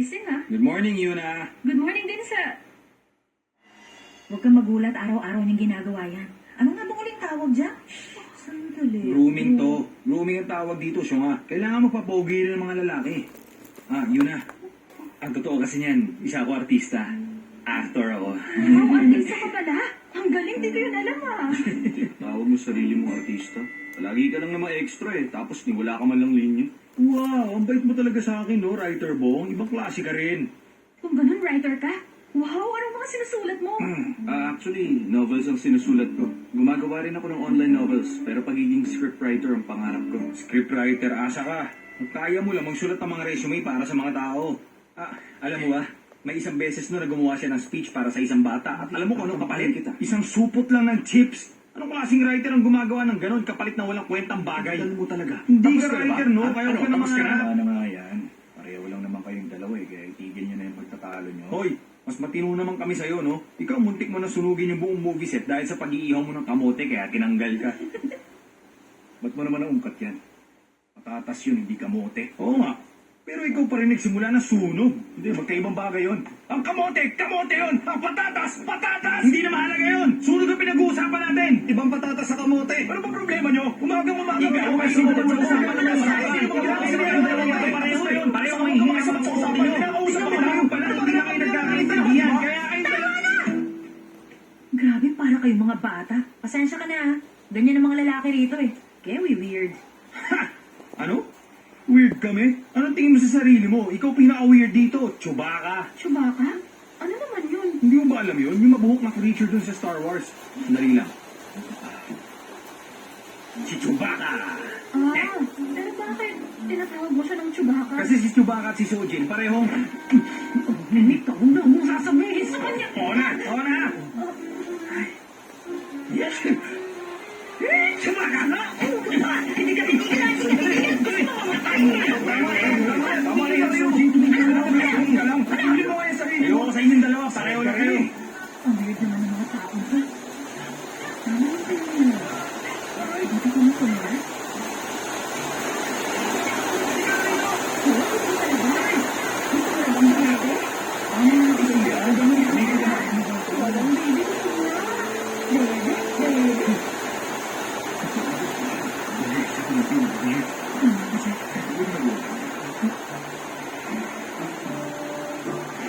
gising ah. Good morning, Yuna. Good morning din sa... Huwag kang magulat, araw-araw niyang ginagawa yan. Ano nga bang uling tawag dyan? Sandali. Grooming to. Grooming ang tawag dito, siya nga. Kailangan magpapogi rin ng mga lalaki. Yuna. Ang totoo kasi niyan, isa ako artista. Actor ako. Wow, artista ka pala. Ang galing, di ko yun alam ah. Tawag mo sarili mong artista. Palagi ka lang naman extra tapos wala ka man lang linya. Wow, ang bait mo talaga sa akin, no, Writer Bong. Ibang klase ka rin. Kung ganun, writer ka? Wow, anong mga sinusulat mo? Actually, novels ang sinusulat ko. Gumagawa rin ako ng online novels, pero pagiging scriptwriter ang pangarap ko. Scriptwriter, asa ka. Kung kaya mo lang magsulat ng mga resume para sa mga tao. Alam mo ba, may isang beses na gumawa siya ng speech para sa isang bata. At alam mo kung anong kapalit? Isang supot lang ng chips. Anong klaseng writer ang gumagawa ng ganon kapalit na walang kwentang bagay? Alam mo talaga. Hindi ka writer, no? Kaya ka naman Ano nga yan? Pareho lang naman kayong dalawa kaya itigil nyo na yung pagtatalo nyo. Hoy, mas matino naman kami sa'yo, no? Ikaw, muntik mo na sunugin yung buong movie set dahil sa pag-iihaw mo ng kamote kaya tinanggal ka. Ba't mo naman naungkat yan? Patatas yun, hindi kamote. Oo nga. Pero ikaw pa rin nagsimula na sunog. Hindi, magkaibang bagay yun. Ang kamote! Kamote yun! Ang patatas! Patatas! Hindi na mahalaga yun! Sunog ang pinag-uusapan natin! Ibang patatas sa kamote! Ano ba problema nyo? Umagang-umaga kayo kayo sunog sa usapan na lang. Pareho yun! Pareho ang hihinga sa pag-uusapan nyo! Pinakausap ko lang pala! Hindi na kayo nagkakaintindihan! Kaya kayo Grabe, para kayong mga bata. Pasensya ka na ha. Ganyan ang mga lalaki rito eh. Kaya weird. Ha! Ano? Weird kami? Anong tingin mo sa sarili mo? Ikaw pinaka-weird dito, Chewbacca. Chewbacca? Ano naman yun? Hindi mo ba alam yun? Yung mabuhok na creature dun sa Star Wars. Sandali lang. Si Chewbacca. Pero bakit tinatawag mo siya ng Chewbacca? Kasi si Chewbacca at si Sojin, parehong... Ito, ano mo sasabihin sa kanya? Oo na! Oo na!